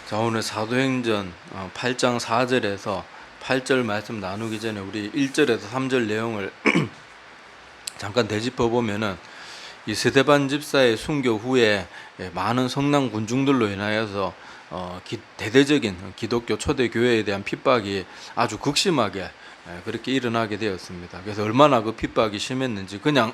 자, 오늘 사도행전 8장 4절에서 8절 말씀 나누기 전에 우리 1절에서 3절 내용을 잠깐 되짚어 보면은, 이 스데반 집사의 순교 후에 많은 성난 군중들로 인하여서 대대적인 기독교 초대 교회에 대한 핍박이 아주 극심하게 그렇게 일어나게 되었습니다. 그래서 얼마나 그 핍박이 심했는지, 그냥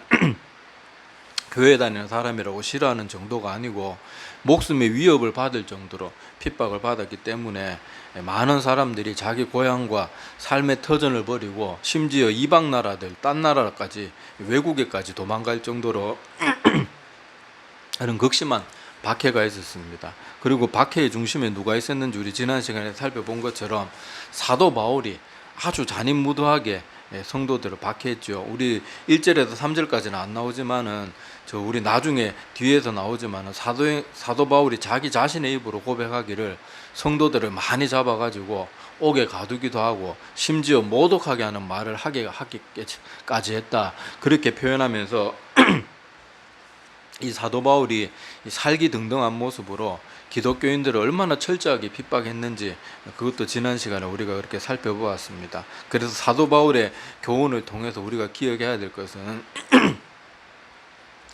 교회 다니는 사람이라고 싫어하는 정도가 아니고 목숨의 위협을 받을 정도로 핍박을 받았기 때문에 많은 사람들이 자기 고향과 삶의 터전을 버리고 심지어 이방 나라들, 딴 나라까지, 외국에까지 도망갈 정도로 그런 극심한 박해가 있었습니다. 그리고 박해의 중심에 누가 있었는지 우리 지난 시간에 살펴본 것처럼 사도 바울이 아주 잔인무도하게 성도들을 박해했죠. 우리 1절에서 3절까지는 안 나오지만은, 우리 나중에 뒤에서 나오지만은, 사도 바울이 자기 자신의 입으로 고백하기를 성도들을 많이 잡아가지고 옥에 가두기도 하고 심지어 모독하게 하는 말을 하기까지 했다, 그렇게 표현하면서 이 사도 바울이 살기등등한 모습으로 기독교인들을 얼마나 철저하게 핍박했는지, 그것도 지난 시간에 우리가 그렇게 살펴보았습니다. 그래서 사도 바울의 교훈을 통해서 우리가 기억해야 될 것은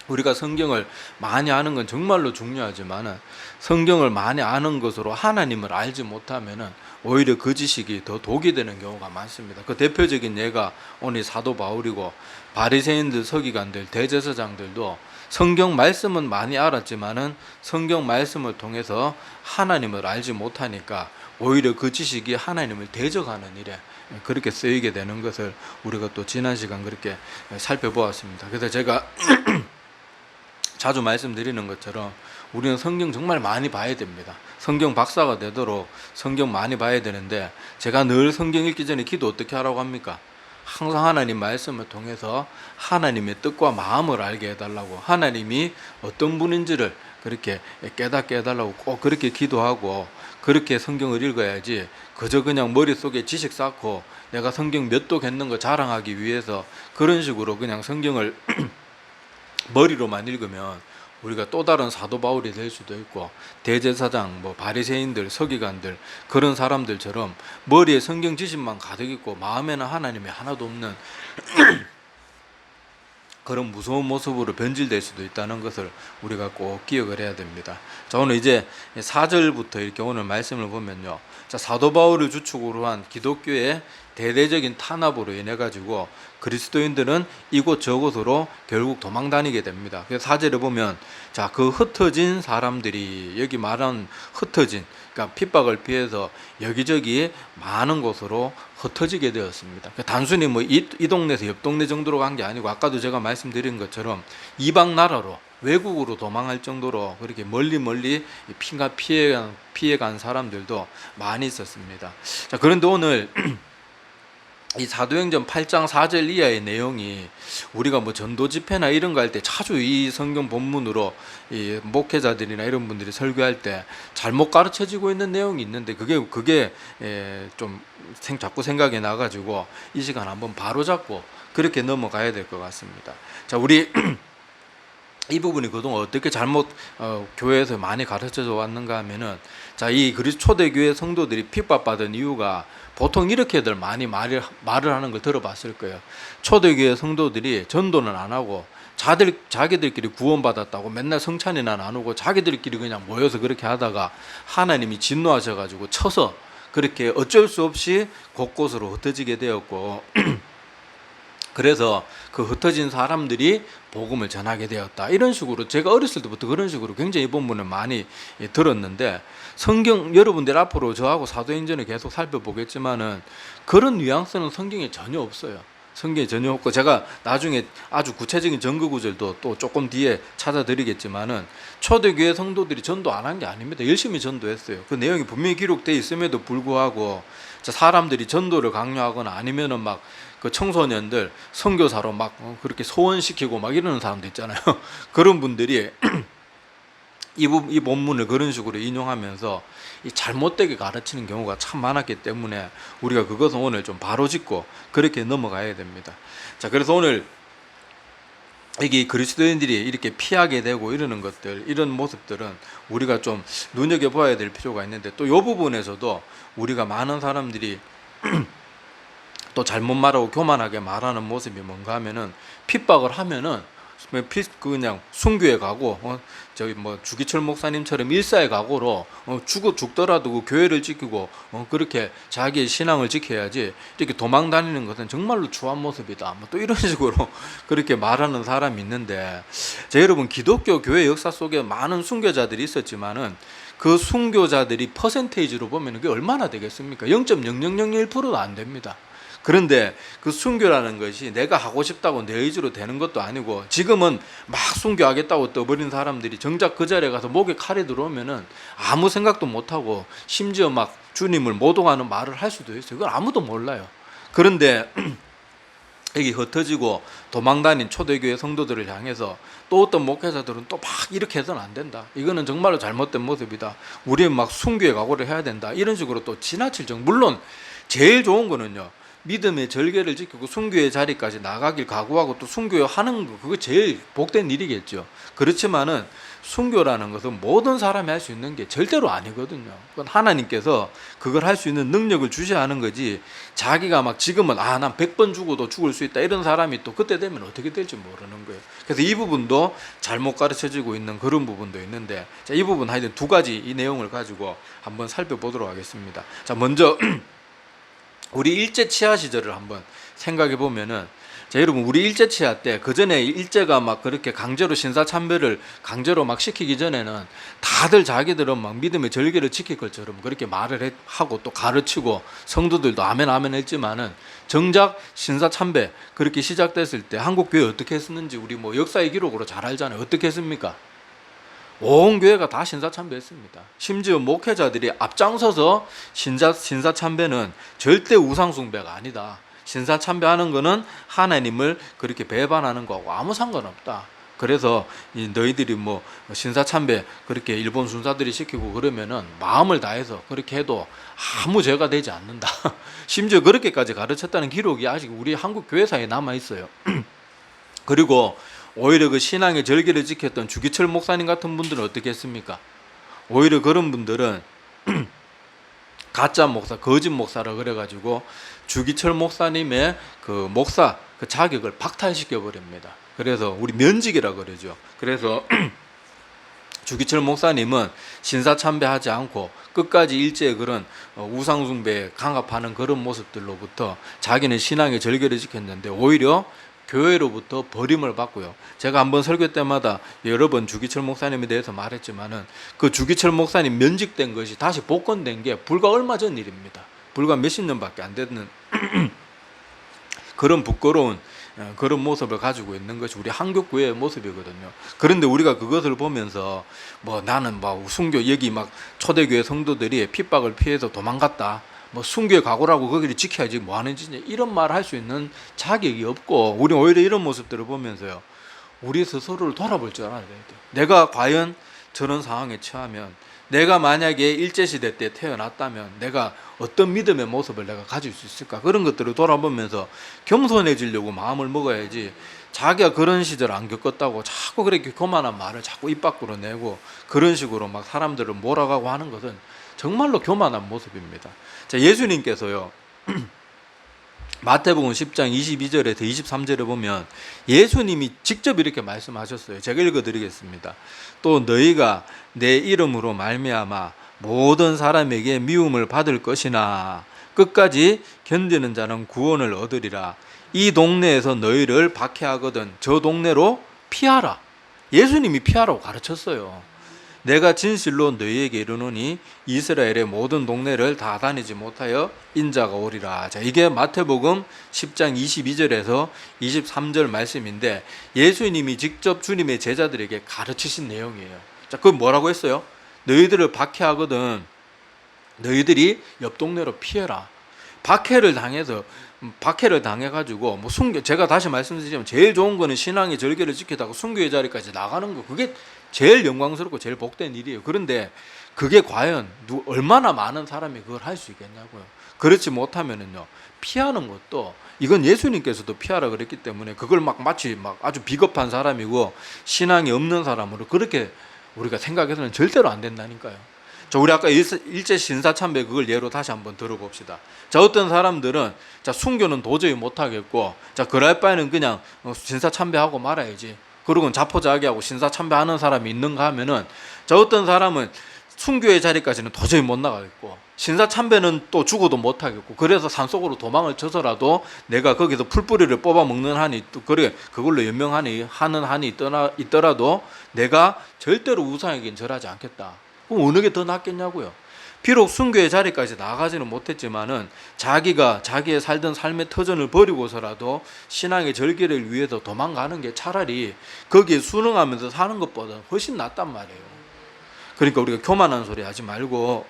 우리가 성경을 많이 아는 건 정말로 중요하지만, 성경을 많이 아는 것으로 하나님을 알지 못하면 오히려 그 지식이 더 독이 되는 경우가 많습니다. 그 대표적인 예가 오늘 사도 바울이고, 바리새인들, 서기관들, 대제사장들도 성경 말씀은 많이 알았지만은 성경 말씀을 통해서 하나님을 알지 못하니까 오히려 그 지식이 하나님을 대적하는 일에 그렇게 쓰이게 되는 것을 우리가 또 지난 시간 그렇게 살펴보았습니다. 그래서 제가 자주 말씀드리는 것처럼 우리는 성경 정말 많이 봐야 됩니다. 성경 박사가 되도록 성경 많이 봐야 되는데, 제가 늘 성경 읽기 전에 기도 어떻게 하라고 합니까? 항상 하나님 말씀을 통해서 하나님의 뜻과 마음을 알게 해달라고, 하나님이 어떤 분인지를 그렇게 깨닫게 해달라고 꼭 그렇게 기도하고, 그렇게 성경을 읽어야지 그저 그냥 머릿속에 지식 쌓고 내가 성경 몇 독 했는 거 자랑하기 위해서 그런 식으로 그냥 성경을 머리로만 읽으면 우리가 또 다른 사도 바울이 될 수도 있고, 대제사장, 바리새인들, 서기관들, 그런 사람들처럼 머리에 성경 지식만 가득 있고 마음에는 하나님이 하나도 없는 그런 무서운 모습으로 변질될 수도 있다는 것을 우리가 꼭 기억을 해야 됩니다. 자, 오늘 이제 4절부터 이렇게 오늘 말씀을 보면요, 자, 사도 바울을 주축으로 한 기독교의 대대적인 탄압으로 인해 가지고 그리스도인들은 이곳 저곳으로 결국 도망 다니게 됩니다. 그래서 4절에 보면, 자, 그 흩어진 사람들이, 여기 말한 흩어진, 그러니까 핍박을 피해서 여기저기 많은 곳으로 흩어지게 되었습니다. 단순히 이 동네에서 옆 동네 정도로 간 게 아니고, 아까도 제가 말씀드린 것처럼 이방 나라로, 외국으로 도망할 정도로 그렇게 멀리 피해간 사람들도 많이 있었습니다. 자, 그런데 오늘 이 사도행전 8장 4절 이하의 내용이 우리가 전도 집회나 이런 거 할 때 자주 이 성경 본문으로 이 목회자들이나 이런 분들이 설교할 때 잘못 가르쳐지고 있는 내용이 있는데, 그게 좀 자꾸 생각이 나가지고 이 시간 한번 바로 잡고 그렇게 넘어가야 될 것 같습니다. 자, 우리 이 부분이 그동안 어떻게 잘못 교회에서 많이 가르쳐져 왔는가 하면은, 자, 이 초대교회 성도들이 핍박받은 이유가 보통 이렇게들 많이 말을 하는 걸 들어봤을 거예요. 초대교회 성도들이 전도는 안 하고 자기들끼리 구원받았다고 맨날 성찬이나 나누고 자기들끼리 그냥 모여서 그렇게 하다가 하나님이 진노하셔가지고 쳐서 그렇게 어쩔 수 없이 곳곳으로 흩어지게 되었고 그래서 그 흩어진 사람들이 복음을 전하게 되었다, 이런 식으로 제가 어렸을 때부터 그런 식으로 굉장히 이 본문을 많이 들었는데, 성경, 여러분들 앞으로 저하고 사도행전을 계속 살펴보겠지만은 그런 뉘앙스는 성경에 전혀 없어요. 성경에 전혀 없고, 제가 나중에 아주 구체적인 증거 구절도 또 조금 뒤에 찾아드리겠지만은, 초대교회 성도들이 전도 안 한 게 아닙니다. 열심히 전도했어요. 그 내용이 분명히 기록되어 있음에도 불구하고 사람들이 전도를 강요하거나 아니면은 막 그 청소년들 선교사로 막 그렇게 소원시키고 막 이러는 사람도 있잖아요. 그런 분들이 이 본문을 그런 식으로 인용하면서 이 잘못되게 가르치는 경우가 참 많았기 때문에 우리가 그것은 오늘 좀 바로 짚고 그렇게 넘어가야 됩니다. 자, 그래서 오늘 이게 그리스도인들이 이렇게 피하게 되고 이러는 것들, 이런 모습들은 우리가 좀 눈여겨봐야 될 필요가 있는데, 또 이 부분에서도 우리가 많은 사람들이 또 잘못 말하고 교만하게 말하는 모습이 뭔가 하면은, 핍박을 하면은 그냥 순교에 가고, 저기 뭐 주기철 목사님처럼 일사의 각오로 죽더라도 그 교회를 지키고 그렇게 자기의 신앙을 지켜야지, 이렇게 도망 다니는 것은 정말로 추한 모습이다, 뭐 또 이런 식으로 그렇게 말하는 사람이 있는데, 자, 여러분, 기독교 교회 역사 속에 많은 순교자들이 있었지만은 그 순교자들이 퍼센테이지로 보면 그게 얼마나 되겠습니까? 0.0001%도 안 됩니다. 그런데 그 순교라는 것이 내가 하고 싶다고 내 의지로 되는 것도 아니고, 지금은 막 순교하겠다고 떠버린 사람들이 정작 그 자리에 가서 목에 칼이 들어오면은 아무 생각도 못하고 심지어 막 주님을 모독하는 말을 할 수도 있어요. 그걸 아무도 몰라요. 그런데 여기 흩어지고 도망다닌 초대교회 성도들을 향해서 또 어떤 목회자들은 또 막 이렇게 해서는 안 된다, 이거는 정말로 잘못된 모습이다, 우리는 막 순교에 각오를 해야 된다, 이런 식으로 또 지나칠 정도. 물론 제일 좋은 거는요, 믿음의 절개를 지키고 순교의 자리까지 나가길 각오하고 또 순교하는 거, 그거 제일 복된 일이겠죠. 그렇지만은 순교라는 것은 모든 사람이 할 수 있는 게 절대로 아니거든요. 그건 하나님께서 그걸 할 수 있는 능력을 주셔야 하는 거지, 자기가 막 지금은 난 100번 죽어도 죽을 수 있다 이런 사람이 또 그때 되면 어떻게 될지 모르는 거예요. 그래서 이 부분도 잘못 가르쳐지고 있는 그런 부분도 있는데, 자, 이 부분 하여튼 두 가지 이 내용을 가지고 한번 살펴보도록 하겠습니다. 자, 먼저 우리 일제 치하 시절을 한번 생각해 보면은, 자, 여러분, 우리 일제 치하 때, 그 전에 일제가 막 그렇게 강제로 신사참배를 강제로 막 시키기 전에는 다들 자기들은 막 믿음의 절개를 지킬 것처럼 그렇게 말을 하고 또 가르치고 성도들도 아멘 아멘 했지만은, 정작 신사참배 그렇게 시작됐을 때 한국 교회 어떻게 했었는지 우리 뭐 역사의 기록으로 잘 알잖아요. 어떻게 했습니까? 온 교회가 다 신사참배했습니다. 심지어 목회자들이 앞장서서 신사참배는 절대 우상숭배가 아니다, 신사참배하는 거는 하나님을 그렇게 배반하는 거하고 아무 상관없다, 그래서 너희들이 뭐 신사참배 그렇게 일본 순사들이 시키고 그러면은 마음을 다해서 그렇게 해도 아무 죄가 되지 않는다 심지어 그렇게까지 가르쳤다는 기록이 아직 우리 한국 교회사에 남아 있어요. 그리고 오히려 그 신앙의 절개를 지켰던 주기철 목사님 같은 분들은 어떻게 했습니까? 오히려 그런 분들은 가짜 목사, 거짓 목사라 그래가지고 주기철 목사님의 그 목사 그 자격을 박탈시켜 버립니다. 그래서 우리 면직이라 그러죠. 그래서 주기철 목사님은 신사참배하지 않고 끝까지 일제의 그런 우상숭배에 강압하는 그런 모습들로부터 자기는 신앙의 절개를 지켰는데, 오히려 교회로부터 버림을 받고요. 제가 한번 설교 때마다 여러 번 주기철 목사님에 대해서 말했지만은, 그 주기철 목사님 면직된 것이 다시 복권된 게 불과 얼마 전 일입니다. 불과 몇십 년밖에 안 되는 그런 부끄러운 그런 모습을 가지고 있는 것이 우리 한국교회의 모습이거든요. 그런데 우리가 그것을 보면서 뭐 나는 막 순교, 여기 막 초대교회 성도들이 핍박을 피해서 도망갔다, 뭐 순교의 각오라고 거기를 지켜야지 뭐 하는 짓이냐, 이런 말을 할 수 있는 자격이 없고, 우리 오히려 이런 모습들을 보면서요, 우리 스스로를 돌아볼 줄 알아야 돼요. 내가 과연 저런 상황에 처하면, 내가 만약에 일제시대 때 태어났다면 내가 어떤 믿음의 모습을 내가 가질 수 있을까, 그런 것들을 돌아보면서 겸손해지려고 마음을 먹어야지, 자기가 그런 시절 안 겪었다고 자꾸 그렇게 교만한 말을 자꾸 입 밖으로 내고 그런 식으로 막 사람들을 몰아가고 하는 것은 정말로 교만한 모습입니다. 자, 예수님께서요 마태복음 10장 22절에서 23절에 보면 예수님이 직접 이렇게 말씀하셨어요. 제가 읽어드리겠습니다. 또 너희가 내 이름으로 말미암아 모든 사람에게 미움을 받을 것이나 끝까지 견디는 자는 구원을 얻으리라. 이 동네에서 너희를 박해하거든 저 동네로 피하라. 예수님이 피하라고 가르쳤어요. 내가 진실로 너희에게 이르노니 이스라엘의 모든 동네를 다 다니지 못하여 인자가 오리라. 자, 이게 마태복음 10장 22절에서 23절 말씀인데, 예수님이 직접 주님의 제자들에게 가르치신 내용이에요. 자, 그건 뭐라고 했어요? 너희들을 박해하거든 너희들이 옆 동네로 피해라. 박해를 당해가지고 뭐 제가 다시 말씀드리자면 제일 좋은 거는 신앙의 절개를 지키다가 순교의 자리까지 나가는 거, 그게 제일 영광스럽고 제일 복된 일이에요. 그런데 그게 과연 얼마나 많은 사람이 그걸 할 수 있겠냐고요. 그렇지 못하면은요, 피하는 것도, 이건 예수님께서도 피하라 그랬기 때문에 그걸 막 마치 막 아주 비겁한 사람이고 신앙이 없는 사람으로 그렇게 우리가 생각해서는 절대로 안 된다니까요. 자, 우리 아까 일제 신사참배 그걸 예로 다시 한번 들어봅시다. 자, 어떤 사람들은 자, 순교는 도저히 못하겠고, 자, 그럴 바에는 그냥 신사참배하고 말아야지. 그러고는 자포자기하고 신사참배하는 사람이 있는가 하면은, 자, 어떤 사람은 순교의 자리까지는 도저히 못 나가겠고, 신사참배는 또 죽어도 못하겠고, 그래서 산속으로 도망을 쳐서라도 내가 거기서 풀뿌리를 뽑아먹는 한이, 그래 그걸로 연명하는 한이 있더라도 내가 절대로 우상에겐 절하지 않겠다. 그럼 어느 게 더 낫겠냐고요. 비록 순교의 자리까지 나가지는 못했지만은 자기가 자기의 살던 삶의 터전을 버리고서라도 신앙의 절기를 위해서 도망가는 게 차라리 거기에 순응하면서 사는 것보다 훨씬 낫단 말이에요. 그러니까 우리가 교만한 소리 하지 말고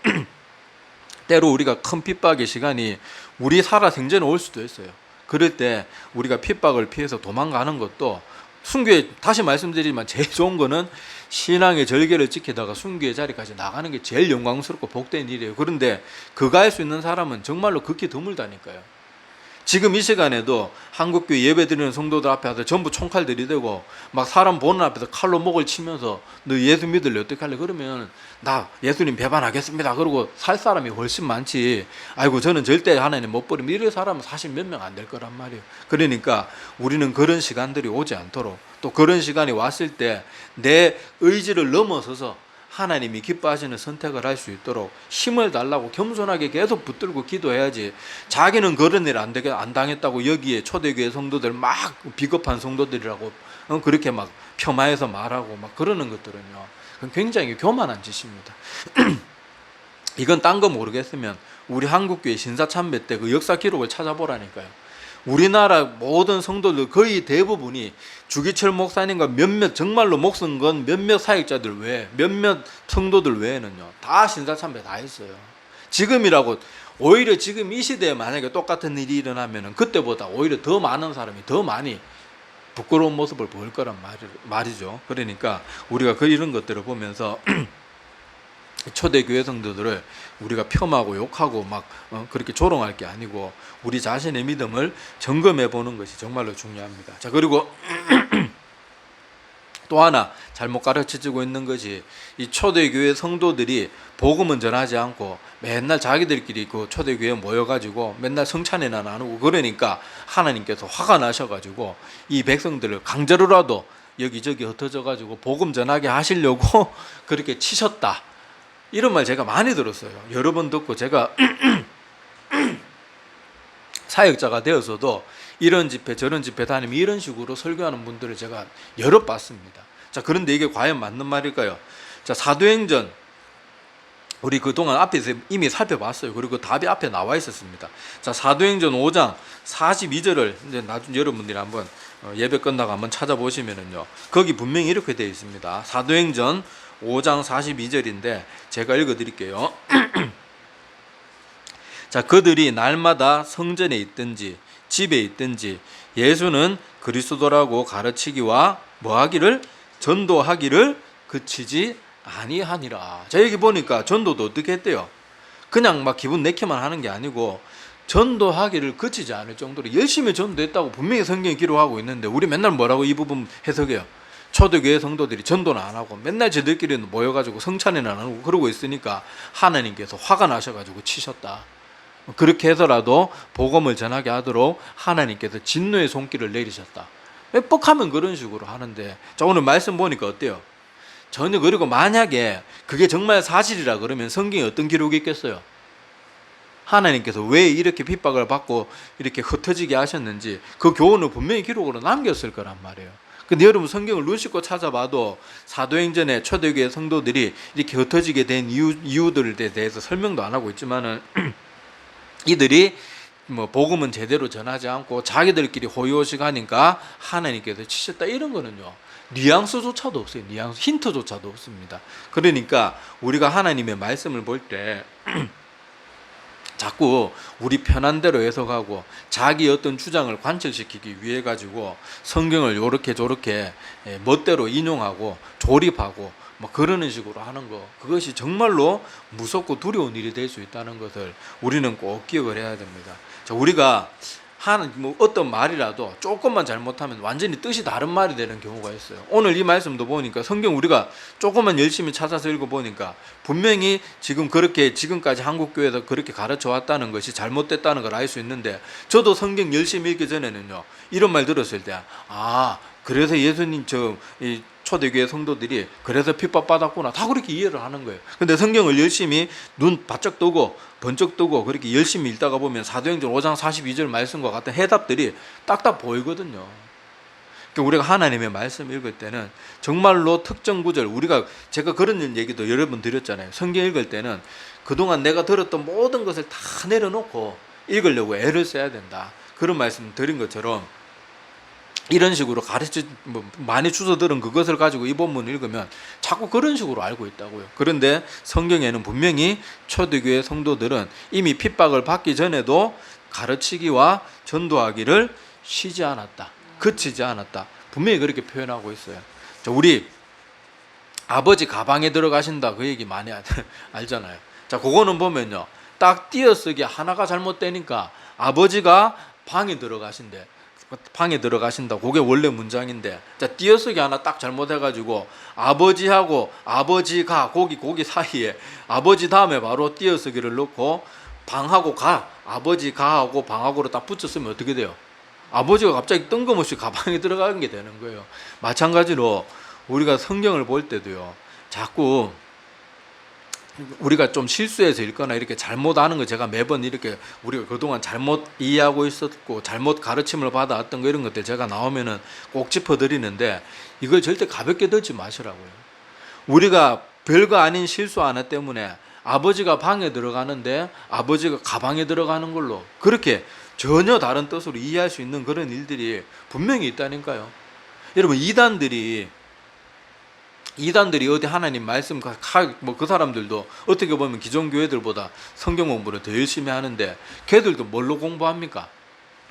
때로 우리가 큰 핍박의 시간이 우리 살아 생전에 올 수도 있어요. 그럴 때 우리가 핍박을 피해서 도망가는 것도, 순교에 다시 말씀드리지만 제일 좋은 거는 신앙의 절개를 지키다가 순교의 자리까지 나가는 게 제일 영광스럽고 복된 일이에요. 그런데 그거 할 수 있는 사람은 정말로 극히 드물다니까요. 지금 이 시간에도 한국교회 예배드리는 성도들 앞에 전부 총칼 들이대고 막 사람 보는 앞에서 칼로 목을 치면서 너 예수 믿을래 어떻게 할래? 그러면 나 예수님 배반하겠습니다. 그러고 살 사람이 훨씬 많지. 아이고 저는 절대 하나님 못 버리면 이런 사람은 사실 몇 명 안 될 거란 말이에요. 그러니까 우리는 그런 시간들이 오지 않도록, 또 그런 시간이 왔을 때 내 의지를 넘어서서 하나님이 기뻐하시는 선택을 할 수 있도록 힘을 달라고 겸손하게 계속 붙들고 기도해야지. 자기는 그런 일 안 당했다고 여기에 초대교회 성도들 막 비겁한 성도들이라고 그렇게 막 폄하해서 말하고 막 그러는 것들은요, 굉장히 교만한 짓입니다. 이건 딴 거 모르겠으면 우리 한국교회 신사참배 때 그 역사 기록을 찾아보라니까요. 우리나라 모든 성도들 거의 대부분이 주기철 목사님과 몇몇 정말로 목숨 건 몇몇 사역자들 외에, 몇몇 성도들 외에는요 다 신사참배 다 했어요. 지금이라고 오히려 지금 이 시대에 만약에 똑같은 일이 일어나면은 그때보다 오히려 더 많은 사람이 더 많이 부끄러운 모습을 보일 거란 말이죠. 그러니까 우리가 이런 것들을 보면서 초대교회 성도들을 우리가 폄하하고 욕하고 막 그렇게 조롱할 게 아니고 우리 자신의 믿음을 점검해 보는 것이 정말로 중요합니다. 자, 그리고 또 하나 잘못 가르쳐지고 있는 것이, 이 초대교회 성도들이 복음은 전하지 않고 맨날 자기들끼리 그 초대교회에 모여가지고 맨날 성찬회나 나누고 그러니까 하나님께서 화가 나셔가지고 이 백성들을 강제로라도 여기저기 흩어져가지고 복음 전하게 하시려고 그렇게 치셨다. 이런 말 제가 많이 들었어요. 여러 번 듣고 제가 사역자가 되어서도 이런 집회 저런 집회 다니면 이런 식으로 설교하는 분들을 제가 여러 봤습니다. 자, 그런데 이게 과연 맞는 말일까요? 자, 사도행전 우리 그동안 앞에서 이미 살펴봤어요. 그리고 답이 앞에 나와 있었습니다. 자, 사도행전 5장 42절을 이제 나중에 여러분들이 한번 예배 끝나고 한번 찾아보시면은요, 거기 분명히 이렇게 되어 있습니다. 사도행전 5장 42절인데 제가 읽어드릴게요. 자, 그들이 날마다 성전에 있든지 집에 있든지 예수는 그리스도라고 가르치기와 뭐하기를? 전도하기를 그치지 아니하니라. 자, 여기 보니까 전도도 어떻게 했대요? 그냥 막 기분 내키만 하는 게 아니고 전도하기를 그치지 않을 정도로 열심히 전도했다고 분명히 성경에 기록하고 있는데 우리 맨날 뭐라고 이 부분 해석해요? 초대교회 성도들이 전도는 안 하고 맨날 저들끼리 모여가지고 성찬회는 안 하고 그러고 있으니까 하나님께서 화가 나셔가지고 치셨다. 그렇게 해서라도 복음을 전하게 하도록 하나님께서 진노의 손길을 내리셨다. 뻑하면 그런 식으로 하는데, 자, 오늘 말씀 보니까 어때요? 전혀. 그리고 만약에 그게 정말 사실이라 그러면 성경에 어떤 기록이 있겠어요? 하나님께서 왜 이렇게 핍박을 받고 이렇게 흩어지게 하셨는지 그 교훈을 분명히 기록으로 남겼을 거란 말이에요. 근데 여러분 성경을 눈 씻고 찾아봐도 사도행전에 초대교회 성도들이 이렇게 흩어지게 된 이유들에 대해서 설명도 안 하고 있지만은 이들이 뭐 복음은 제대로 전하지 않고 자기들끼리 호의호식 하니까 하나님께서 치셨다, 이런 거는요 뉘앙스조차도 없어요. 뉘앙스 힌트조차도 없습니다. 그러니까 우리가 하나님의 말씀을 볼 때 자꾸 우리 편한 대로 해석하고 자기 어떤 주장을 관철시키기 위해 가지고 성경을 요렇게 저렇게 멋대로 인용하고 조립하고 뭐 그러는 식으로 하는 거, 그것이 정말로 무섭고 두려운 일이 될 수 있다는 것을 우리는 꼭 기억을 해야 됩니다. 자, 우리가 하는 뭐 어떤 말이라도 조금만 잘못하면 완전히 뜻이 다른 말이 되는 경우가 있어요. 오늘 이 말씀도 보니까 성경 우리가 조금만 열심히 찾아서 읽어보니까 분명히 지금 그렇게 지금까지 한국교회에서 그렇게 가르쳐 왔다는 것이 잘못됐다는 걸 알 수 있는데, 저도 성경 열심히 읽기 전에는요 이런 말 들었을 때 그래서 예수님 이 초대교회 성도들이 그래서 핍박받았구나, 다 그렇게 이해를 하는 거예요. 근데 성경을 열심히 눈 바짝 뜨고 번쩍 뜨고 그렇게 열심히 읽다가 보면 사도행전 5장 42절 말씀과 같은 해답들이 딱딱 보이거든요. 그러니까 우리가 하나님의 말씀 읽을 때는 정말로 특정 구절, 제가 그런 얘기도 여러 번 드렸잖아요. 성경 읽을 때는 그동안 내가 들었던 모든 것을 다 내려놓고 읽으려고 애를 써야 된다, 그런 말씀 드린 것처럼 이런 식으로 많이 주워 들은 그것을 가지고 이 본문을 읽으면 자꾸 그런 식으로 알고 있다고요. 그런데 성경에는 분명히 초대교회 성도들은 이미 핍박을 받기 전에도 가르치기와 전도하기를 쉬지 않았다, 그치지 않았다, 분명히 그렇게 표현하고 있어요. 우리 아버지 가방에 들어가신다, 그 얘기 많이 알잖아요. 자, 그거는 보면요 딱 띄어쓰기 하나가 잘못되니까 아버지가 방에 들어가신대, 방에 들어가신다, 그게 원래 문장인데, 자, 띄어쓰기 하나 딱 잘못해가지고 아버지하고 아버지가 거기 사이에 아버지 다음에 바로 띄어쓰기를 넣고 방하고 아버지 가하고 방하고로 딱 붙였으면 어떻게 돼요? 아버지가 갑자기 뜬금없이 가방에 들어가는 게 되는 거예요. 마찬가지로 우리가 성경을 볼 때도요 자꾸 우리가 좀 실수해서 읽거나 이렇게 잘못하는 거, 제가 매번 이렇게 우리가 그동안 잘못 이해하고 있었고 잘못 가르침을 받아왔던 거, 이런 것들 제가 나오면은 꼭 짚어드리는데, 이걸 절대 가볍게 듣지 마시라고요. 우리가 별거 아닌 실수 하나 때문에 아버지가 방에 들어가는데 아버지가 가방에 들어가는 걸로 그렇게 전혀 다른 뜻으로 이해할 수 있는 그런 일들이 분명히 있다니까요. 여러분, 이단들이 어디 하나님 말씀 그 사람들도 어떻게 보면 기존 교회들보다 성경 공부를 더 열심히 하는데, 걔들도 뭘로 공부합니까?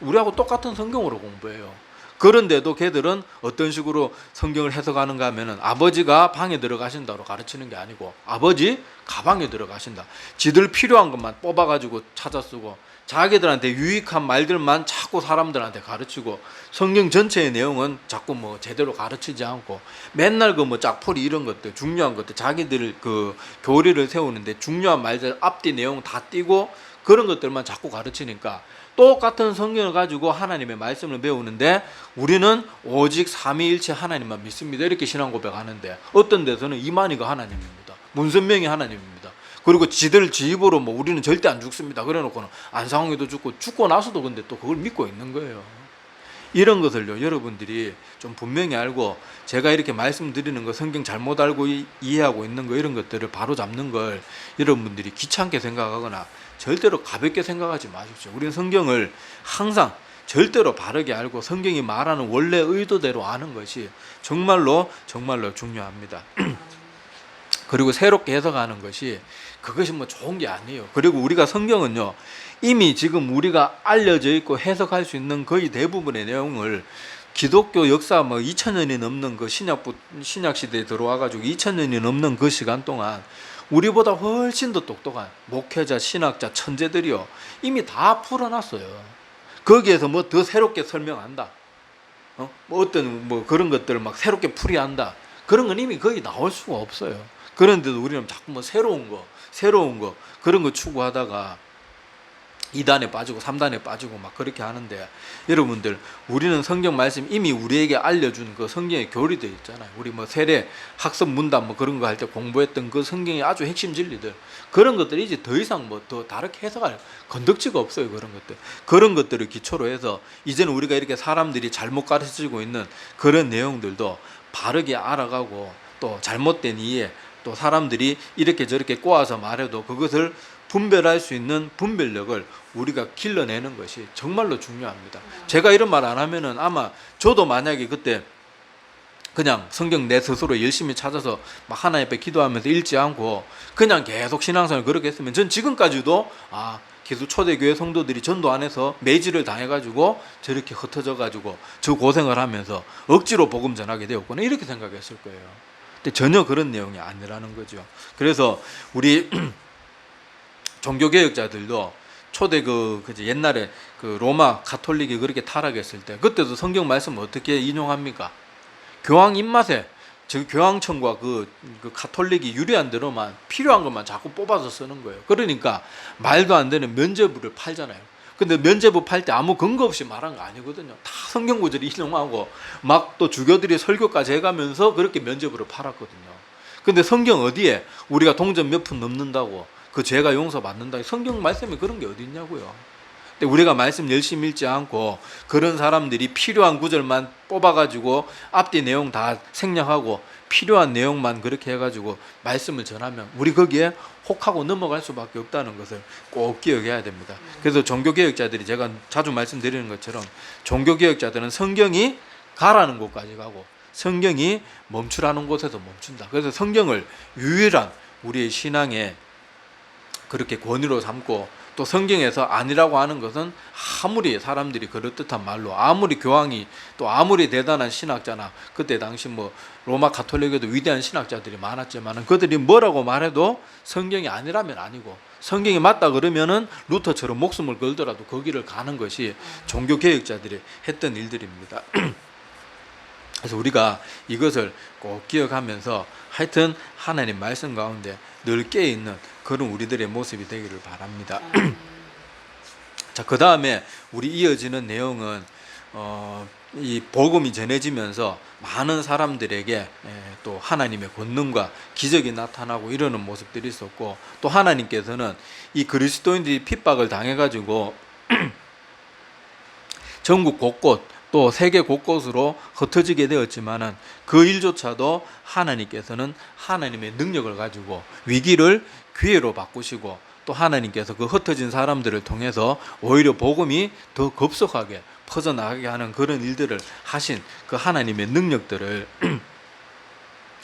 우리하고 똑같은 성경으로 공부해요. 그런데도 걔들은 어떤 식으로 성경을 해석하는가 하면은 아버지가 방에 들어가신다로 가르치는 게 아니고 아버지 가방에 들어가신다, 지들 필요한 것만 뽑아가지고 찾아 쓰고 자기들한테 유익한 말들만 자꾸 사람들한테 가르치고, 성경 전체의 내용은 자꾸 뭐 제대로 가르치지 않고 맨날 그 뭐 짝풀이 이런 것들, 중요한 것들, 자기들 그 교리를 세우는데 중요한 말들 앞뒤 내용 다 띄고 그런 것들만 자꾸 가르치니까 똑같은 성경을 가지고 하나님의 말씀을 배우는데 우리는 오직 삼위일체 하나님만 믿습니다, 이렇게 신앙 고백하는데, 어떤 데서는 이만희가 하나님입니다, 문선명이 하나님입니다, 그리고 지들 지 입으로 뭐 우리는 절대 안 죽습니다 그래놓고는 안상홍이도 죽고 나서도 근데 또 그걸 믿고 있는 거예요. 이런 것을요 여러분들이 좀 분명히 알고, 제가 이렇게 말씀드리는 거 성경 잘못 알고 이해하고 있는 거, 이런 것들을 바로 잡는 걸 여러분들이 귀찮게 생각하거나 절대로 가볍게 생각하지 마십시오. 우리는 성경을 항상 절대로 바르게 알고 성경이 말하는 원래 의도대로 아는 것이 정말로 중요합니다. 그리고 새롭게 해석하는 것이 그것이 뭐 좋은 게 아니에요. 그리고 우리가 성경은요 이미 지금 우리가 알려져 있고 해석할 수 있는 거의 대부분의 내용을 기독교 역사 뭐 2000년이 넘는 그 신약 시대에 들어와가지고 2000년이 넘는 그 시간 동안 우리보다 훨씬 더 똑똑한 목회자, 신학자, 천재들이요 이미 다 풀어놨어요. 거기에서 뭐 더 새롭게 설명한다, 뭐 어떤 뭐 그런 것들을 막 새롭게 풀이한다, 그런 건 이미 거의 나올 수가 없어요. 그런데도 우리는 자꾸 뭐 새로운 거 그런 거 추구하다가 2단에 빠지고 3단에 빠지고 막 그렇게 하는데, 여러분들 우리는 성경 말씀 이미 우리에게 알려준 그 성경의 교리들 있잖아요. 우리 뭐 세례 학습 문답 뭐 그런 거 할 때 공부했던 그 성경의 아주 핵심 진리들, 그런 것들이 이제 더 이상 뭐 더 다르게 해석할 건덕지가 없어요. 그런 것들을 기초로 해서 이제는 우리가 이렇게 사람들이 잘못 가르치고 있는 그런 내용들도 바르게 알아가고, 또 잘못된 이해, 또 사람들이 이렇게 저렇게 꼬아서 말해도 그것을 분별할 수 있는 분별력을 우리가 길러내는 것이 정말로 중요합니다. 제가 이런 말 안 하면은 아마 저도 만약에 그때 그냥 성경 내 스스로 열심히 찾아서 막 하나님 앞에 기도하면서 읽지 않고 그냥 계속 신앙생활을 그렇게 했으면 전 지금까지도 기수 초대교회 성도들이 전도 안 해서 매질을 당해가지고 저렇게 흩어져가지고 저 고생을 하면서 억지로 복음 전하게 되었구나, 이렇게 생각했을 거예요. 근데 전혀 그런 내용이 아니라는 거죠. 그래서 우리 종교개혁자들도 초대 옛날에 그 로마 가톨릭이 그렇게 타락했을 때 그때도 성경 말씀 어떻게 인용합니까? 교황 입맛에 즉 교황청과 그 가톨릭이 유리한 대로만 필요한 것만 자꾸 뽑아서 쓰는 거예요. 그러니까 말도 안 되는 면죄부를 팔잖아요. 근데 면죄부 팔 때 아무 근거 없이 말한 거 아니거든요. 다 성경 구절이 인용하고 막 또 주교들이 설교까지 해가면서 그렇게 면죄부를 팔았거든요. 근데 성경 어디에 우리가 동전 몇 푼 넘는다고 그 죄가 용서받는다. 성경 말씀에 그런 게 어디 있냐고요. 근데 우리가 말씀 열심히 읽지 않고 그런 사람들이 필요한 구절만 뽑아가지고 앞뒤 내용 다 생략하고 필요한 내용만 그렇게 해가지고 말씀을 전하면 우리 거기에 혹하고 넘어갈 수밖에 없다는 것을 꼭 기억해야 됩니다. 그래서 종교개혁자들이 제가 자주 말씀드리는 것처럼 종교개혁자들은 성경이 가라는 곳까지 가고 성경이 멈추라는 곳에서 멈춘다. 그래서 성경을 유일한 우리의 신앙의 그렇게 권위로 삼고 또 성경에서 아니라고 하는 것은 아무리 사람들이 그럴듯한 말로 아무리 교황이 또 아무리 대단한 신학자나 그때 당시 뭐 로마 가톨릭에도 위대한 신학자들이 많았지만 그들이 뭐라고 말해도 성경이 아니라면 아니고 성경이 맞다 그러면은 루터처럼 목숨을 걸더라도 거기를 가는 것이 종교개혁자들이 했던 일들입니다. 그래서 우리가 이것을 꼭 기억하면서 하여튼 하나님 말씀 가운데 늘 깨어있는 그런 우리들의 모습이 되기를 바랍니다. 자, 그 다음에 우리 이어지는 내용은 이 복음이 전해지면서 많은 사람들에게 또 하나님의 권능과 기적이 나타나고 이러는 모습들이 있었고 또 하나님께서는 이 그리스도인들이 핍박을 당해가지고 전국 곳곳 또 세계 곳곳으로 흩어지게 되었지만은 그 일조차도 하나님께서는 하나님의 능력을 가지고 위기를 기회로 바꾸시고 또 하나님께서 그 흩어진 사람들을 통해서 오히려 복음이 더 급속하게 퍼져나가게 하는 그런 일들을 하신 그 하나님의 능력들을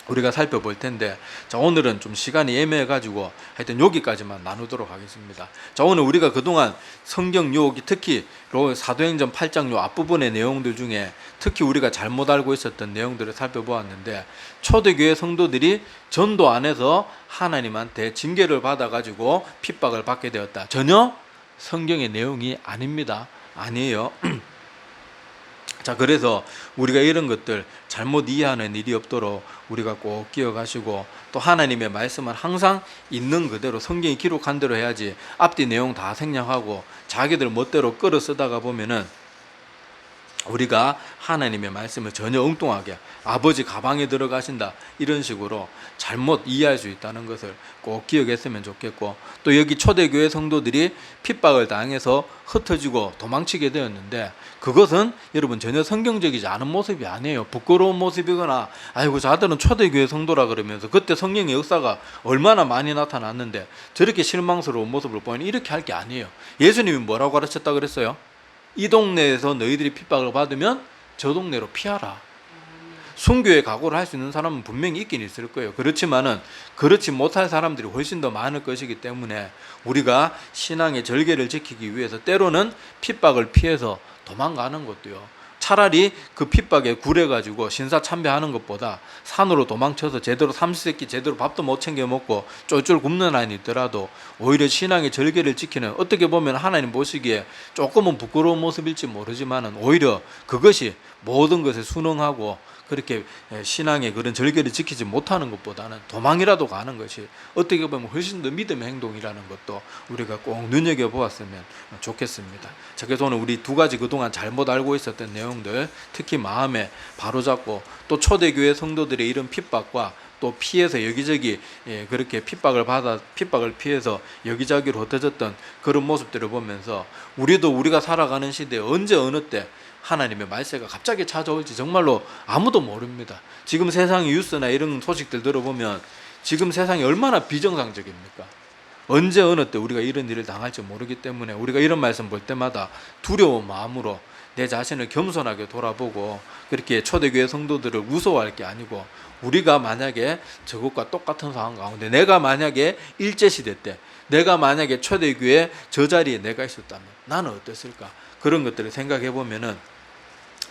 우리가 살펴볼 텐데, 자, 오늘은 좀 시간이 애매해가지고 하여튼 여기까지만 나누도록 하겠습니다. 자, 오늘 우리가 그동안 성경 요기 특히 사도행전 8장 요 앞부분의 내용들 중에 특히 우리가 잘못 알고 있었던 내용들을 살펴보았는데, 초대교회 성도들이 전도 안에서 하나님한테 징계를 받아가지고 핍박을 받게 되었다. 전혀 성경의 내용이 아닙니다. 아니에요. 자, 그래서 우리가 이런 것들 잘못 이해하는 일이 없도록 우리가 꼭 기억하시고 또 하나님의 말씀은 항상 있는 그대로 성경이 기록한 대로 해야지 앞뒤 내용 다 생략하고 자기들 멋대로 끌어 쓰다가 보면은 우리가 하나님의 말씀을 전혀 엉뚱하게 아버지 가방에 들어가신다 이런 식으로 잘못 이해할 수 있다는 것을 꼭 기억했으면 좋겠고, 또 여기 초대교회 성도들이 핍박을 당해서 흩어지고 도망치게 되었는데 그것은 여러분 전혀 성경적이지 않은 모습이 아니에요. 부끄러운 모습이거나 아이고 자들은 초대교회 성도라 그러면서 그때 성령의 역사가 얼마나 많이 나타났는데 저렇게 실망스러운 모습을 보이는 이렇게 할 게 아니에요. 예수님이 뭐라고 가르쳤다 그랬어요? 이 동네에서 너희들이 핍박을 받으면 저 동네로 피하라. 순교에 각오를 할 수 있는 사람은 분명히 있긴 있을 거예요. 그렇지만은 그렇지 못할 사람들이 훨씬 더 많을 것이기 때문에 우리가 신앙의 절개를 지키기 위해서 때로는 핍박을 피해서 도망가는 것도요, 차라리 그 핍박에 굴해가지고 신사참배하는 것보다 산으로 도망쳐서 제대로 삼시세끼 제대로 밥도 못 챙겨 먹고 쫄쫄 굶는 아이 있더라도 오히려 신앙의 절개를 지키는, 어떻게 보면 하나님 보시기에 조금은 부끄러운 모습일지 모르지만은 오히려 그것이 모든 것에 순응하고 그렇게 신앙의 그런 절개를 지키지 못하는 것보다는 도망이라도 가는 것이 어떻게 보면 훨씬 더 믿음의 행동이라는 것도 우리가 꼭 눈여겨보았으면 좋겠습니다. 자, 그래서 오늘 우리 두 가지 그동안 잘못 알고 있었던 내용들 특히 마음에 바로잡고 또 초대교회 성도들의 이런 핍박과 또 피해서 여기저기 그렇게 핍박을 피해서 여기저기로 흩어졌던 그런 모습들을 보면서 우리도 우리가 살아가는 시대에 언제 어느 때 하나님의 말세가 갑자기 찾아올지 정말로 아무도 모릅니다. 지금 세상의 뉴스나 이런 소식들 들어보면 지금 세상이 얼마나 비정상적입니까? 언제 어느 때 우리가 이런 일을 당할지 모르기 때문에 우리가 이런 말씀 볼 때마다 두려운 마음으로 내 자신을 겸손하게 돌아보고 그렇게 초대교회 성도들을 무서워할 게 아니고, 우리가 만약에 저것과 똑같은 상황 가운데 내가 만약에 일제시대 때 내가 만약에 초대교회 저 자리에 내가 있었다면 나는 어땠을까? 그런 것들을 생각해 보면은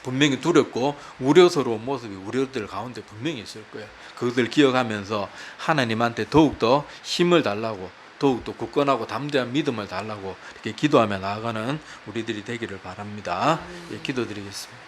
분명히 두렵고 우려스러운 모습이 우리들 가운데 분명히 있을 거예요. 그것을 기억하면서 하나님한테 더욱더 힘을 달라고, 더욱더 굳건하고 담대한 믿음을 달라고 이렇게 기도하며 나아가는 우리들이 되기를 바랍니다. 예, 기도드리겠습니다.